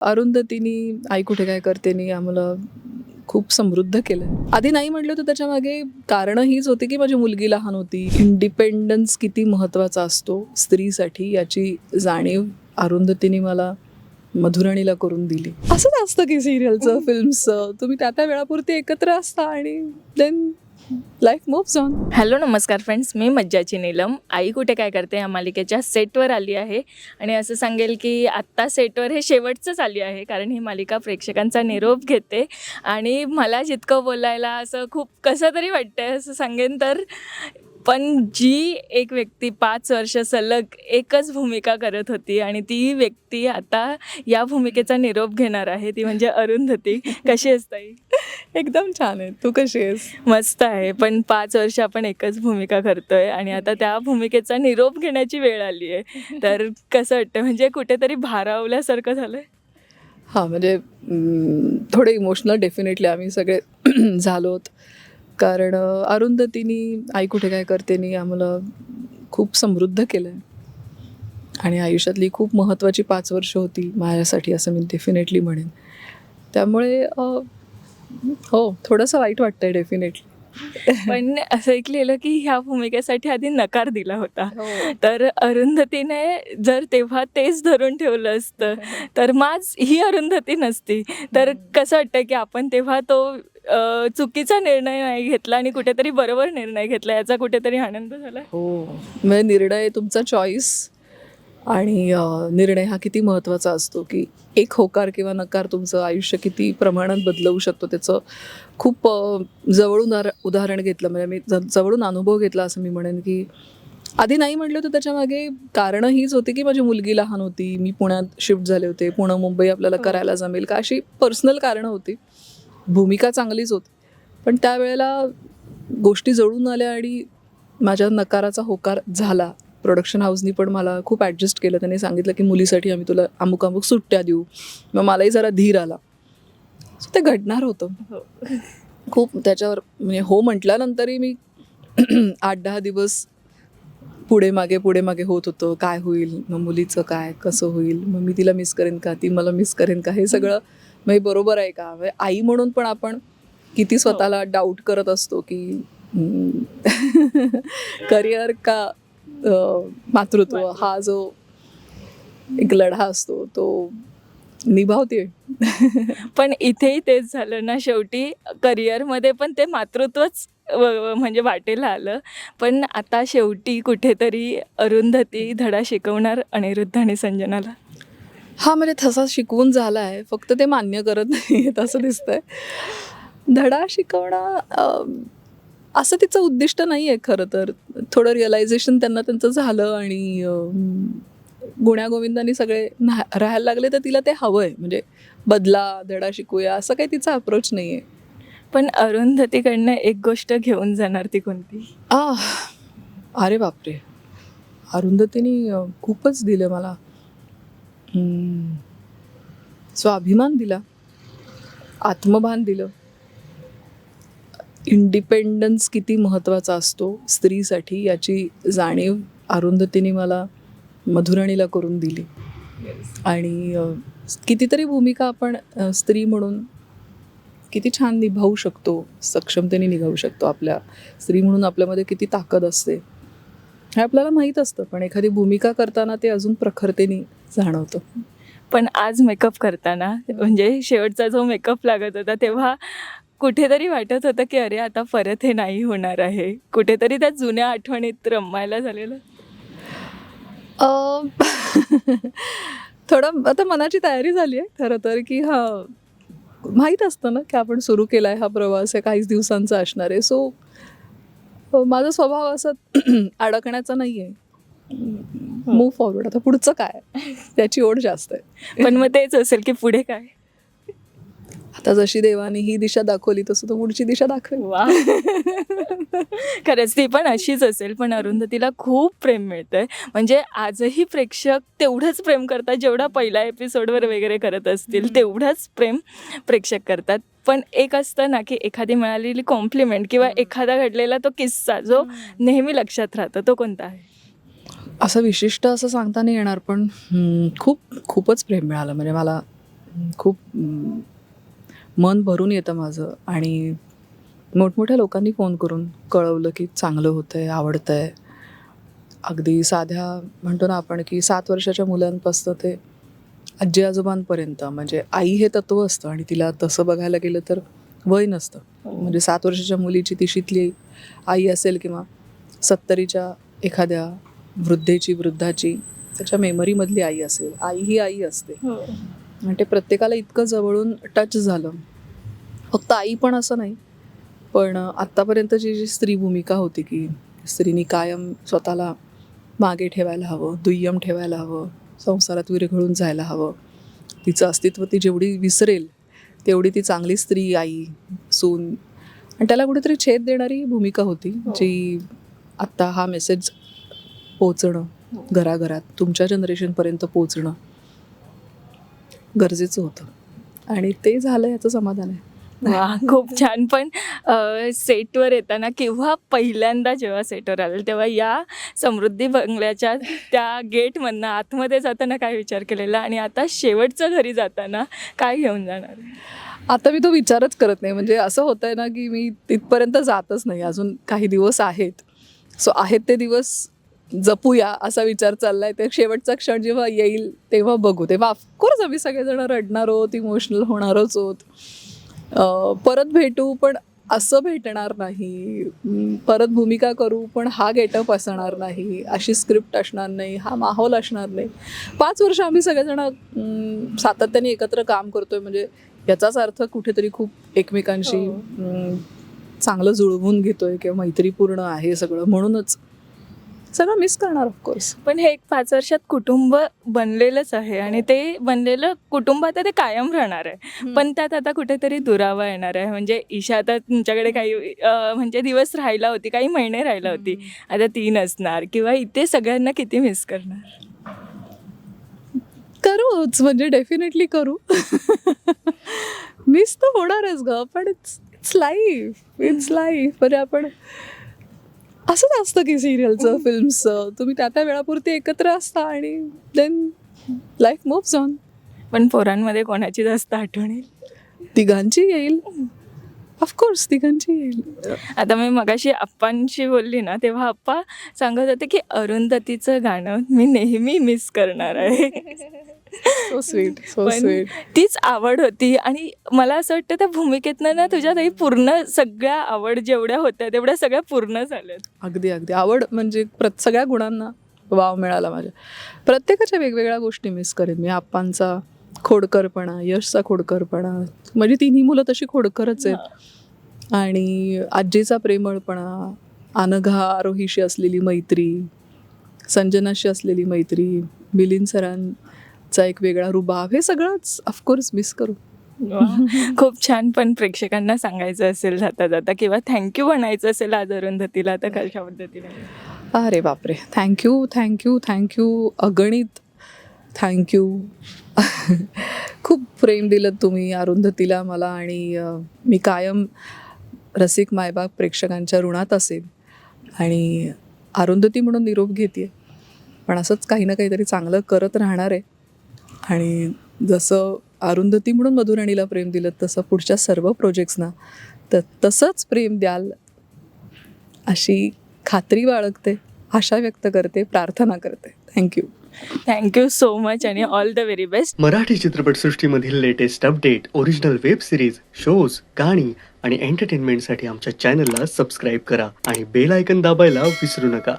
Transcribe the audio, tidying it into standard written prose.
अरुंधतीनी आई कुठे काय करतेनी आम्हाला खूप समृद्ध केलं. आधी नाही म्हटलं तर त्याच्यामागे कारणं हीच होती की माझी मुलगी लहान होती. इंडिपेंडन्स किती महत्त्वाचा असतो स्त्रीसाठी याची जाणीव अरुंधतीने मला मधुराणीला करून दिली. असंच असतं की सिरियलचं फिल्मचं तुम्ही त्या वेळापुरती एकत्र असता आणि then life moves on. Hello नमस्कार फ्रेंड्स, मी मज्जाची नीलम आई कुठे काय करते या मालिकेच्या सेटवर आली आहे. आणि असं सांगेल की आत्ता सेटवर हे शेवटचंच आली आहे, कारण ही मालिका प्रेक्षकांचा निरोप घेते. आणि मला जितकं बोलायला असं खूप कसं तरी वाटतंय असं सांगेन तर, पण जी एक व्यक्ती 5 वर्ष सलग एकच भूमिका करत होती आणि ती व्यक्ती आता या भूमिकेचा निरोप घेणार आहे, ती म्हणजे अरुंधती. कशी आहेस ताई? एकदम छान आहे. तू कशी आहेस? मस्त आहे. पण 5 वर्ष आपण एकच भूमिका करतोय आणि आता त्या भूमिकेचा निरोप घेण्याची वेळ आली आहे. तर कसं वाटतं, म्हणजे कुठेतरी भारावल्यासारखं झालंय? हां, म्हणजे थोडे इमोशनल डेफिनेटली आम्ही सगळे झालोत. कारण अरुंधतीनी आई कुठे काय करतेनी आम्हाला खूप समृद्ध केलं आहे. आणि आयुष्यातली खूप महत्त्वाची 5 वर्ष होती माझ्यासाठी असं मी डेफिनेटली म्हणेन. त्यामुळे हो, थोडंसं वाईट वाटतंय डेफिनेटली. पण असं ऐकलेलं की ह्या भूमिकेसाठी आधी नकार दिला होता. तर अरुंधतीने जर तेव्हा तेच धरून ठेवलं असतं तर माझ ही अरुंधती नसती. तर कसं वाटतं की आपण तेव्हा तो चुकीचा निर्णय नाही घेतला आणि कुठेतरी बरोबर निर्णय घेतला, याचा कुठेतरी आनंद झाला? हो, म्हणजे निर्णय तुमचा चॉईस आणि निर्णय हा किती महत्त्वाचा असतो की एक होकार किंवा नकार तुमचं आयुष्य किती प्रमाणात बदलवू शकतो. त्याचं खूप जवळून उदाहरण घेतलं, म्हणजे मी जवळून अनुभव घेतला असं मी म्हणेन. की आधी नाही म्हटलं तर त्याच्यामागे कारणं हीच होती की माझी मुलगी लहान होती, मी पुण्यात शिफ्ट झाले होते, पुणे मुंबई आपल्याला करायला जमेल का, अशी पर्सनल कारणं होती. भूमिका चांगलीच होती, पण त्यावेळेला गोष्टी जळून आल्या आणि माझ्या नकाराचा होकार झाला. प्रोडक्शन हाऊसनी पण मला खूप ॲडजस्ट केलं. त्यांनी सांगितलं की मुलीसाठी आम्ही तुला अमुक अमुक सुट्ट्या देऊ. मग मलाही जरा धीर आला. सो ते घडणार होतं. खूप त्याच्यावर म्हणजे हो म्हटल्यानंतरही मी 8-10 दिवस पुढे मागे होत होतं. काय होईल, मग मुलीचं काय, कसं होईल, मग मी तिला मिस करेन का, ती मला मिस करेन का, हे सगळं म्हणजे बरोबर आहे का. म्हणजे आई म्हणून पण आपण किती स्वतःला डाऊट करत असतो की करिअर का मातृत्व, हा जो एक लढा असतो तो निभावते. पण इथेही तेच झालं ना, शेवटी करिअरमध्ये पण ते मातृत्वच म्हणजे वाटेला आलं. पण आता शेवटी कुठेतरी अरुंधती धडा शिकवणार अनिरुद्ध आणि संजनाला. हा, म्हणजे तसा शिकवून झाला आहे, फक्त ते मान्य करत नाही आहेत असं दिसतंय. धडा शिकवणं असं तिचं उद्दिष्ट नाही आहे खरं तर. थोडं रिअलायझेशन त्यांना त्यांचं झालं आणि गुण्यागोविंदांनी सगळे राहायला लागले तर तिला ते हवं आहे. म्हणजे बदला, धडा शिकूया असं काही तिचा अप्रोच नाही आहे. पण अरुंधतीकडनं एक गोष्ट घेऊन जाणार, ती कोणती? अरे बापरे, अरुंधतीने खूपच दिलं मला. स्वाभिमान दिला, आत्मभान दिलं. इंडिपेंडन्स किती महत्त्वाचा असतो स्त्रीसाठी याची जाणीव अरुंधतीने मला मधुराणीला करून दिली. आणि कितीतरी भूमिका आपण स्त्री म्हणून किती छान निभावू शकतो, सक्षमतेने निभावू शकतो. आपल्या स्त्री म्हणून आपल्यामध्ये किती ताकद असते हे आपल्याला माहीत असतं, पण एखादी भूमिका करताना ते अजून प्रखरतेने जाणवतं. पण आज मेकअप करताना, म्हणजे शेवटचा जो मेकअप लागत होता, तेव्हा कुठेतरी वाटत होतं की अरे आता परत हे नाही होणार आहे. कुठेतरी त्या जुन्या आठवणीत रमायला झालेलं. थोडं आता मनाची तयारी झाली आहे खरं तर, की माहीत असतं ना की आपण सुरू केला आहे हा प्रवास, आहे काहीच दिवसांचा असणार आहे. सो माझा स्वभाव असा अडकण्याचा नाही आहे. मूव्ह फॉरवर्ड, आता पुढचं काय त्याची ओढ जास्त आहे. पण मग तेच असेल की पुढे काय? आता जशी देवाने ही दिशा दाखवली तसं तो पुढची दिशा दाखवेल. वा खरंच ती पण अशीच असेल. पण अरुंधतीला खूप प्रेम मिळतंय. म्हणजे आजही प्रेक्षक तेवढंच प्रेम करतात जेवढा पहिल्या एपिसोडवर वगैरे करत असतील, तेवढंच प्रेम प्रेक्षक करतात. पण एक असतं ना की एखादी मिळालेली कॉम्प्लिमेंट किंवा एखादा घडलेला तो किस्सा जो नेहमी लक्षात राहतो, तो कोणता आहे? असं विशिष्ट असं सांगता नाही येणार, पण खूपच प्रेम मिळालं. म्हणजे मला खूप मन भरून येतं माझं. आणि मोठमोठ्या लोकांनी फोन करून कळवलं की चांगलं होतं आहे, आवडतं आहे. अगदी साध्या म्हणतो ना आपण की 7 वर्षाच्या मुलांपासून ते आजी आजोबांपर्यंत, म्हणजे आई हे तत्व असतं आणि तिला तसं बघायला गेलं तर वय नसतं. म्हणजे 7 वर्षाच्या मुलीची तिशीतली आई असेल किंवा 70च्या एखाद्या वृद्धाची त्याच्या मेमरीमधली आई असेल. आई ही आई असते आणि ते प्रत्येकाला इतकं जवळून टच झालं. फक्त आई पण असं नाही, पण आत्तापर्यंतची जी स्त्री भूमिका होती की स्त्रीनी कायम स्वतःला मागे ठेवायला हवं, दुय्यम ठेवायला हवं, संसारात विरघळून जायला हवं, तिचं अस्तित्व ती जेवढी विसरेल तेवढी ती चांगली स्त्री, आई, सून, आणि त्याला कुठेतरी छेद देणारी भूमिका होती, जी आत्ता हा मेसेज पोचणं, घराघरात तुमच्या जनरेशनपर्यंत पोचणं गरजेचं होतं आणि ते झालं याचं समाधान आहे. वा, खूप छान. पण सेटवर येताना किंवा पहिल्यांदा जेव्हा सेटवर आलं तेव्हा या समृद्धी बंगल्याच्या त्या गेटमधनं आतमध्ये जाताना काय विचार केलेला आणि आता शेवटचं घरी जाताना काय घेऊन जाणार? आता मी तो विचारच करत नाही. म्हणजे असं होतं आहे ना की मी तिथपर्यंत जातच नाही. अजून काही दिवस आहेत. सो आहेत ते दिवस जपूया असा विचार चालला आहे. ते शेवटचा क्षण जेव्हा येईल तेव्हा बघू. तेव्हा ऑफकोर्स आम्ही सगळेजण रडणार आहोत, इमोशनल होणारच आहोत. परत भेटू पण असं भेटणार नाही, परत भूमिका करू पण हा गेटअप असणार नाही, अशी स्क्रिप्ट असणार नाही, हा माहोल असणार नाही. 5 वर्ष आम्ही सगळेजण सातत्याने एकत्र काम करतोय, म्हणजे याचाच अर्थ कुठेतरी खूप एकमेकांशी चांगलं जुळवून घेतोय किंवा मैत्रीपूर्ण आहे सगळं. म्हणूनच सगळं मिस करणार ऑफकोर्स. पण हे एक 5 वर्षात कुटुंब बनलेलंच आहे आणि ते बनलेलं कुटुंब आता ते कायम राहणार आहे. पण त्यात आता कुठेतरी दुरावा येणार आहे. म्हणजे ईशा आता तुमच्याकडे काही म्हणजे दिवस राहिला होती, काही महिने राहिला होती, आता ती नसणार किंवा इथे सगळ्यांना किती मिस करणार? करूच, म्हणजे डेफिनेटली करू. मिस तर होणारच ग, पण इट्स लाईफ. म्हणजे आपण असंच असतं की सिरियलचं, फिल्मचं, तुम्ही त्या वेळापुरती एकत्र असता आणि देन लाईफ मूव्स ऑन. पण पोरांमध्ये कोणाची जास्त आठवण येईल? तिघांची येईल, ऑफकोर्स तिघांची येईल. आता मी मगाशी आप्पांशी बोलली ना, तेव्हा आप्पा सांगत होते की अरुंधतीचं गाणं मी नेहमी मिस करणार आहे. सो स्वीट, सो पण स्वीट. तीच आवड होती आणि मला असं वाटतं त्या भूमिकेतनं ना तुझ्या काही पूर्ण सगळ्या आवड जेवढ्या होत्या तेवढ्या सगळ्या पूर्ण झाल्यात. अगदी आवड म्हणजे सगळ्या गुणांना वाव मिळाला माझ्या. प्रत्येकाच्या वेगवेगळ्या गोष्टी मिस करेन मी. आप्पांचा खोडकरपणा, यशचा खोडकरपणा, म्हणजे तिन्ही मुलं तशी खोडकरच आहेत. आणि आजीचा प्रेमळपणा, अनघा आरोहीशी असलेली मैत्री, संजनाशी असलेली मैत्री, मिलिंद सरांचा एक वेगळा रुबाब, हे सगळंच ऑफकोर्स मिस करू. खूप छान. पण प्रेक्षकांना सांगायचं असेल जाता जाता किंवा थँक्यू म्हणायचं असेल आज अरुंधतीला, तर कशा पद्धतीने? अरे बापरे, थँक्यू अगणित थँक्यू. खूप प्रेम दिलं तुम्ही अरुंधतीला, मला, आणि मी कायम रसिक मायबाप प्रेक्षकांच्या ऋणात असेल. आणि अरुंधती म्हणून निरोप घेते, पण असंच काही ना काहीतरी चांगलं करत राहणार आहे. आणि जसं अरुंधती म्हणून मधुराणीला प्रेम दिलं तसं पुढच्या सर्व प्रोजेक्ट्सना तसंच प्रेम द्याल अशी खात्री बाळगते, आशा व्यक्त करते, प्रार्थना करते. थँक्यू सो मच आणि all the very best. Marathi चित्रपटसृष्टीमधील latest update, original web series, shows, गाणी आणि एंटरटेनमेंटसाठी आमच्या चॅनलला सबस्क्राईब करा आणि बेल आयकन दाबायला विसरू नका.